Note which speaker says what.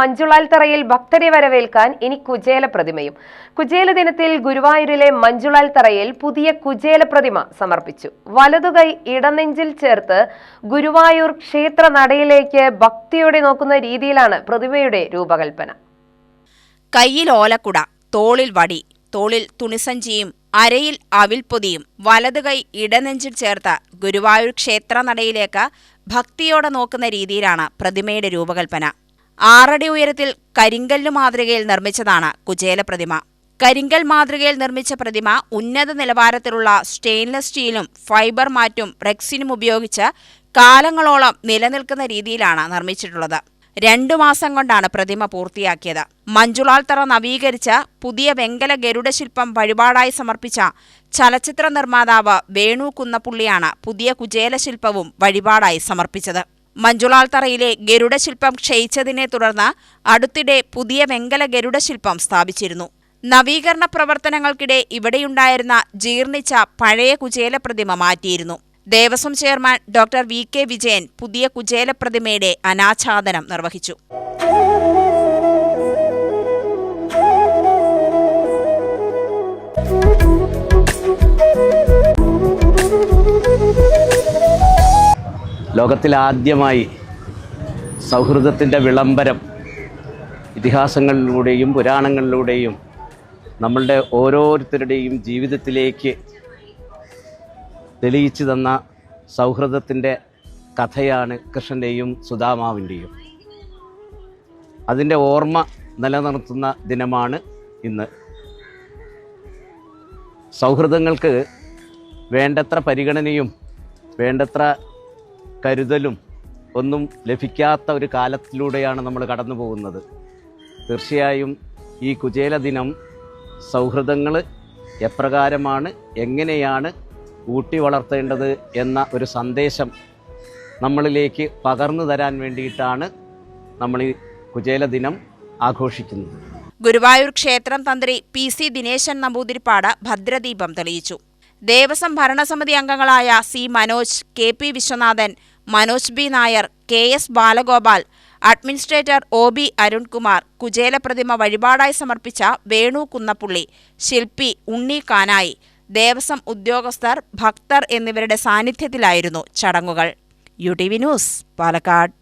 Speaker 1: മഞ്ജുളാൽ തറയിൽ ഭക്തരെ വരവേൽക്കാൻ ഇനി കുചേല പ്രതിമയും. കുചേല ദിനത്തിൽ ഗുരുവായൂരിലെ മഞ്ജുളാൽ തറയിൽ പുതിയ കുചേല പ്രതിമ സമർപ്പിച്ചു. വലതുകൈ ഇടനെഞ്ചിൽ ചേർത്ത് ഗുരുവായൂർ ക്ഷേത്ര നടയിലേക്ക് ഭക്തിയോടെ നോക്കുന്ന രീതിയിലാണ് പ്രതിമയുടെ രൂപകൽപ്പന.
Speaker 2: കയ്യിൽ ഓലക്കുട, തോളിൽ വടി, തോളിൽ തുണിസഞ്ചിയും അരയിൽ അവിൽപ്പൊതിയും വലതുകൈ ഇടനെഞ്ചിൽ ചേർത്ത് ഗുരുവായൂർ ക്ഷേത്ര നടയിലേക്ക് ഭക്തിയോടെ നോക്കുന്ന രീതിയിലാണ് പ്രതിമയുടെ രൂപകൽപ്പന. 6 അടി ഉയരത്തിൽ കരിങ്കല്ല് മാതൃകയിൽ നിർമ്മിച്ചതാണ് കുചേല പ്രതിമ. കരിങ്കൽ മാതൃകയിൽ നിർമ്മിച്ച പ്രതിമ ഉന്നത നിലവാരത്തിലുള്ള സ്റ്റെയിൻലെസ് സ്റ്റീലും ഫൈബർ മാറ്റും റെക്സിനും ഉപയോഗിച്ച് കാലങ്ങളോളം നിലനിൽക്കുന്ന രീതിയിലാണ് നിർമ്മിച്ചിട്ടുള്ളത്. 2 മാസം കൊണ്ടാണ് പ്രതിമ പൂർത്തിയാക്കിയത്. മഞ്ജുളാൽ തറ നവീകരിച്ച പുതിയ വെങ്കല ഗരുഡശില്പം വഴിപാടായി സമർപ്പിച്ച ചലച്ചിത്ര നിർമ്മാതാവ് വേണു കുന്നപ്പുള്ളിയാണ് പുതിയ കുചേല ശില്പവും വഴിപാടായി സമർപ്പിച്ചത്. മഞ്ജുളാൽ തറയിലെ ഗരുഡശില്പം ക്ഷയിച്ചതിനെ തുടർന്ന് അടുത്തിടെ പുതിയ വെങ്കല ഗരുഡശില്പം സ്ഥാപിച്ചിരുന്നു. നവീകരണ പ്രവർത്തനങ്ങൾക്കിടെ ഇവിടെയുണ്ടായിരുന്ന ജീർണിച്ച പഴയ കുചേല പ്രതിമ മാറ്റിയിരുന്നു. Devaswom chairman doctor VK Vijayan പുതിയ കുചേല പ്രതിമയുടെ അനാച്ഛാദനം നിർവഹിച്ചു.
Speaker 3: ലോകത്തിലാദ്യമായി സൗഹൃദത്തിൻ്റെ വിളംബരം ഇതിഹാസങ്ങളിലൂടെയും പുരാണങ്ങളിലൂടെയും നമ്മളുടെ ഓരോരുത്തരുടെയും ജീവിതത്തിലേക്ക് തെളിയിച്ചു തന്ന സൗഹൃദത്തിൻ്റെ കഥയാണ് കൃഷ്ണൻ്റെയും സുദാമാവിൻ്റെയും. അതിൻ്റെ ഓർമ്മ നിലനിർത്തുന്ന ദിനമാണ് ഇന്ന്. സൗഹൃദങ്ങൾക്ക് വേണ്ടത്ര പരിഗണനയും വേണ്ടത്ര കരുതലും ഒന്നും ലഭിക്കാത്ത ഒരു കാലത്തിലൂടെയാണ് നമ്മൾ കടന്നു പോകുന്നത്. തീർച്ചയായും ഈ കുചേല ദിനം സൗഹൃദങ്ങൾ എപ്രകാരമാണ്, എങ്ങനെയാണ് ഊട്ടി വളർത്തേണ്ടത് എന്ന ഒരു സന്ദേശം നമ്മളിലേക്ക് പകർന്നു തരാൻ വേണ്ടിയിട്ടാണ് നമ്മൾ ഈ കുചേല ദിനം ആഘോഷിക്കുന്നത്.
Speaker 2: ഗുരുവായൂർ ക്ഷേത്രം തന്ത്രി PC ദിനേശൻ നമ്പൂതിരിപ്പാട് ഭദ്രദീപം തെളിയിച്ചു. ദേവസ്വം ഭരണസമിതി അംഗങ്ങളായ C Manoj, KP Viswanathan, Manoj B Nair, KS Balagopal, administrator OB Arunkumar, Kuchela പ്രതിമ വഴിപാടായി സമർപ്പിച്ച വേണു കുന്നപ്പുള്ളി, ശില്പി ഉണ്ണി കാനായി, ദേവസ്വം ഉദ്യോഗസ്ഥർ, ഭക്തർ എന്നിവരുടെ സാന്നിധ്യത്തിലായിരുന്നു ചടങ്ങുകൾ. UTV news, Palakkad.